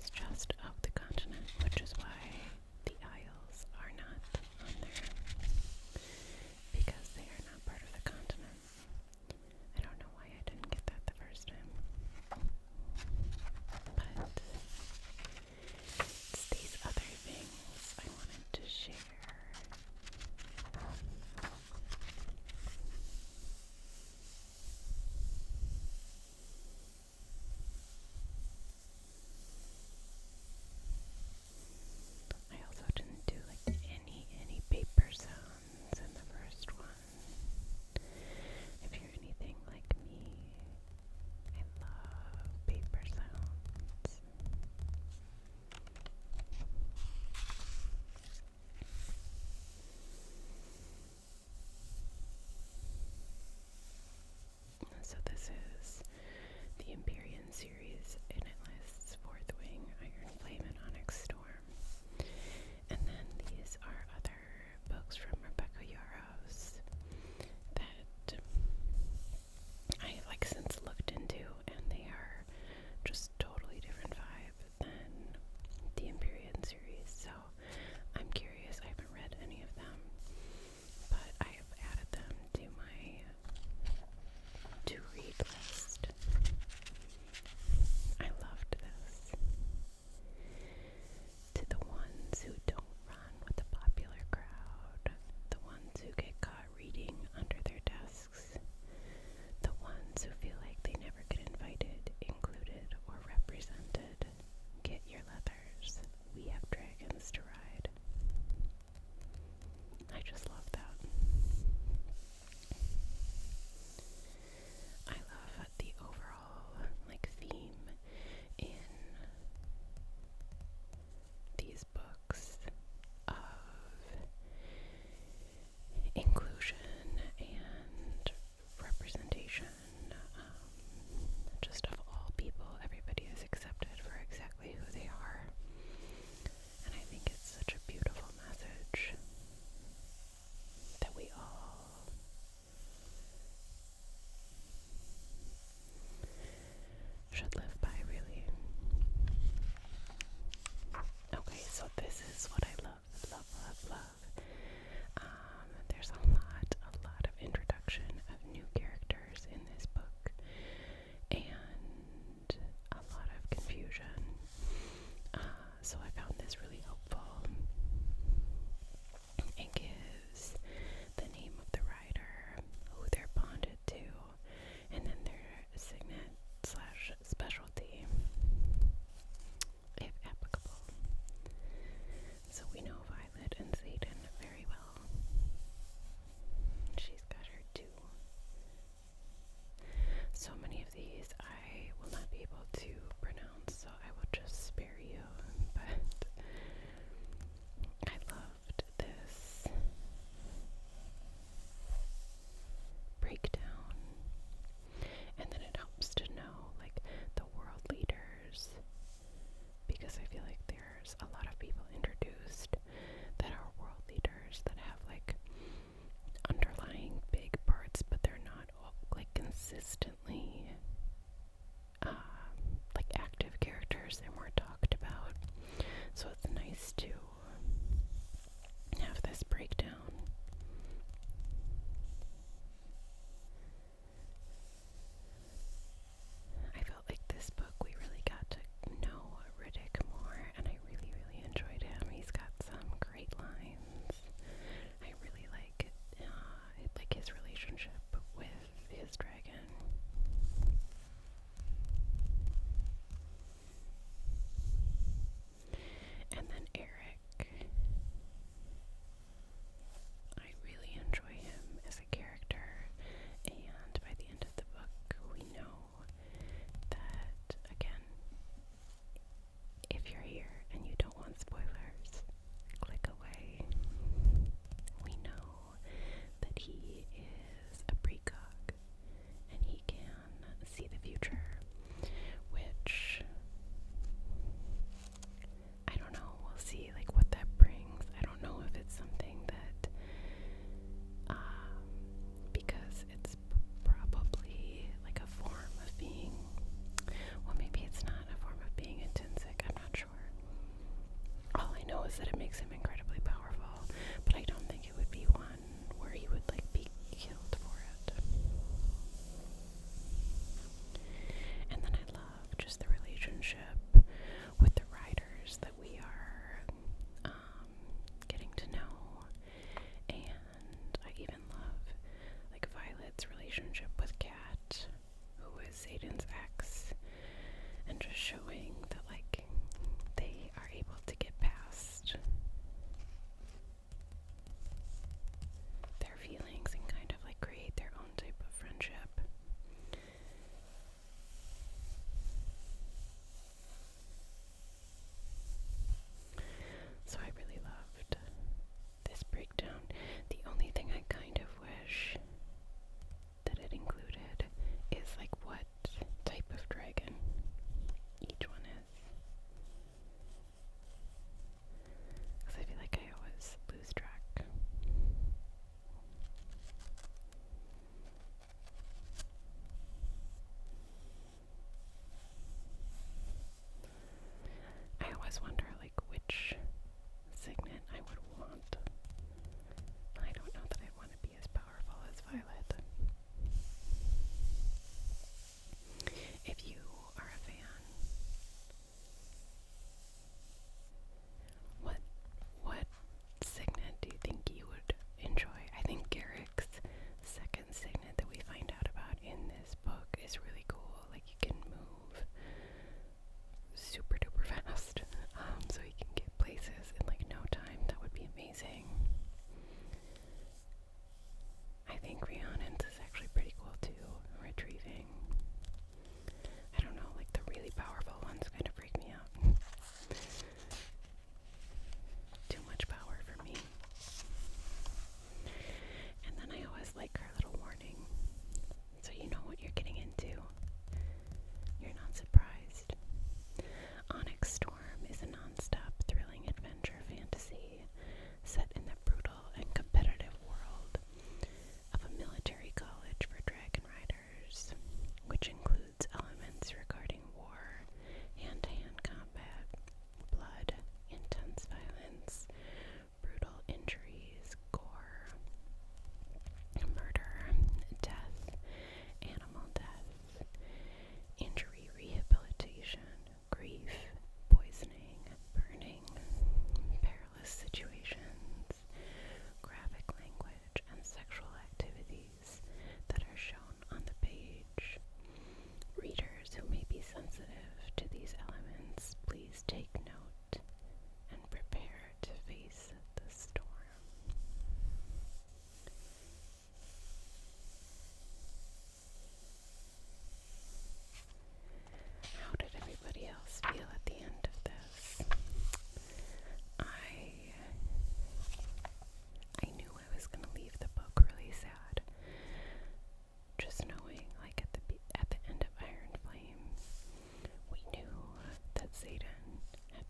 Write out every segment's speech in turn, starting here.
is just of the continent, which is why the Isles are not on there, because they are not part of the continent. I don't know why I didn't get that the first time, but it's these other things I wanted to share.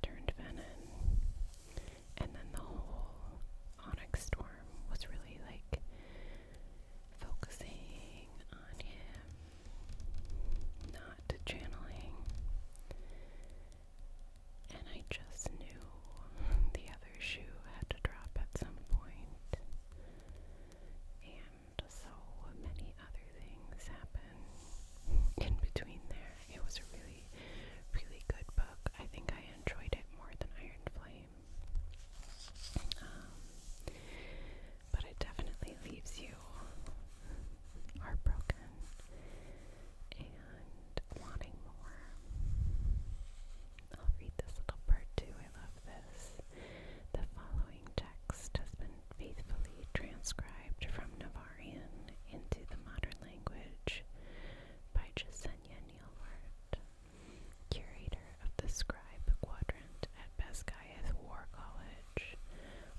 turned venom. And then the whole Onyx Storm was really like focusing on him, not channeling. And I just knew the other shoe had to drop at some point. And so many other things happened in between there. It was a really, really good book. I think I enjoyed it more than Iron Flame. But it definitely leaves you heartbroken and wanting more. I'll read this little part too. I love this. The following text has been faithfully transcribed from Navarian into the modern language by Jasenia Neilwart, curator of the Scribe Quadrant at Basgiath War College.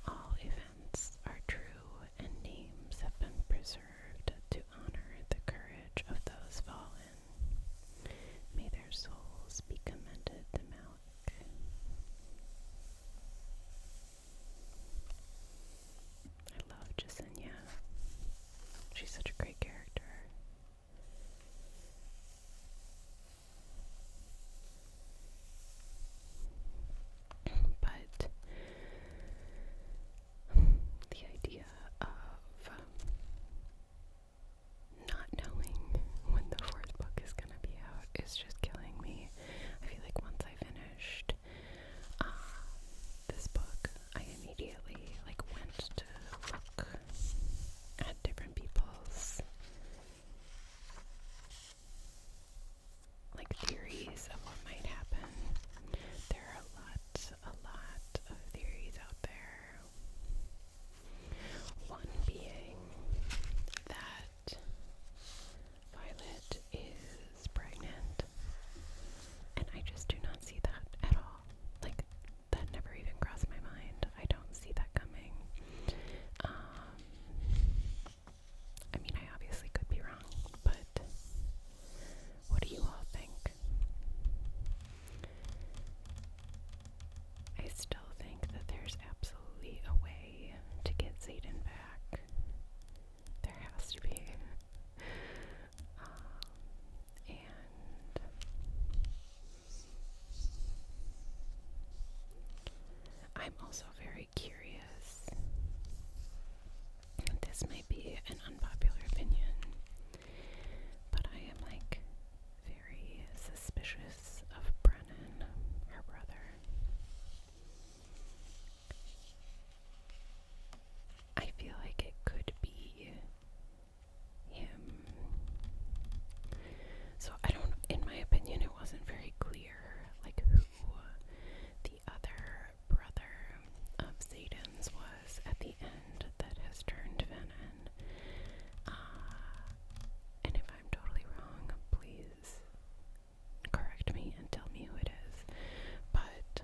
All events are true, and names have been preserved to honor the courage of those fallen. May their souls be commended to Malak. I love Jasenia. She's such a great character. But the idea of not knowing when the fourth book is going to be out is just killing me. I feel like once I finished this book, I immediately went to look at different people's theories of what might happen. There are a lot of theories out there. One being that Violet is pregnant, and I just do not see that at all. That never even crossed my mind. I don't see that coming. I mean, I obviously could be wrong, but what do you all think? I still think that there's absolutely a way to get Xaden back. There has to be. And I'm also very curious. This might be an unpopular opinion, but I am very suspicious of Brennan, her brother. I feel like it could be him. So in my opinion, it wasn't very clear who the other brother of Xaden's was at the end that has turned venom. And if I'm totally wrong, please correct me and tell me who it is. But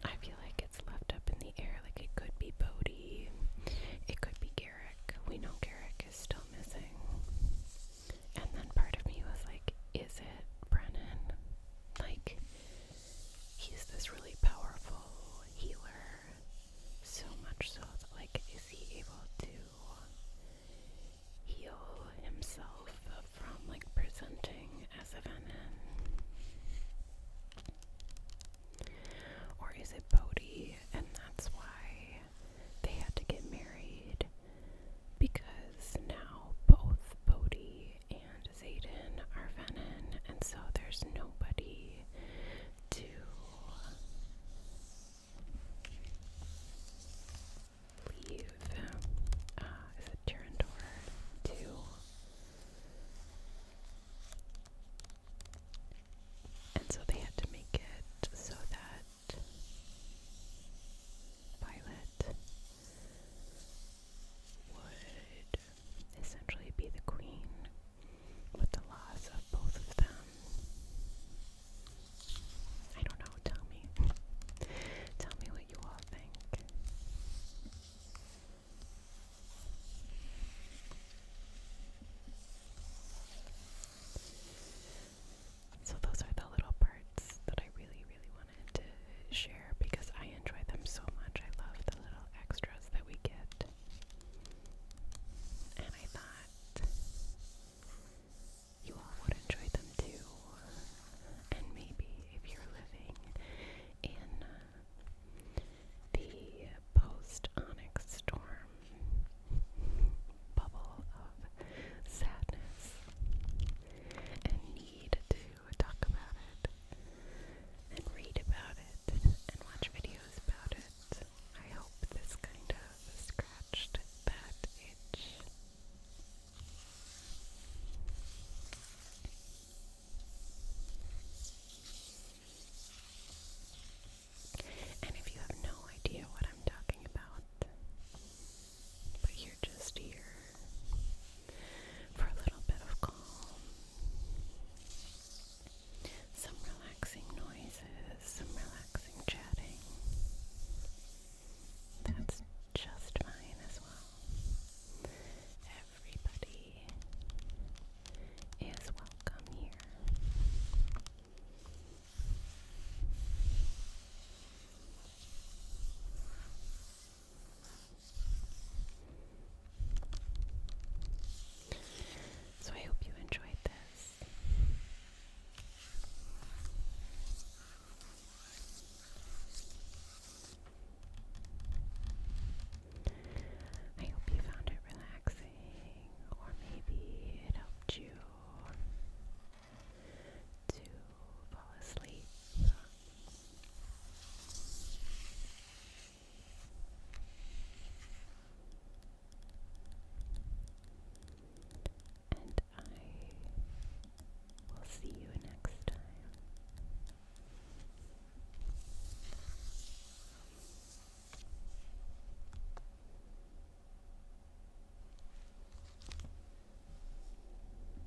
I feel like it's left up in the air. It could be Bodhi. It could be Garrick. We know Garrick is still missing. And then part of me was is it Brennan? He's this really powerful healer. So much so that, is he able to heal himself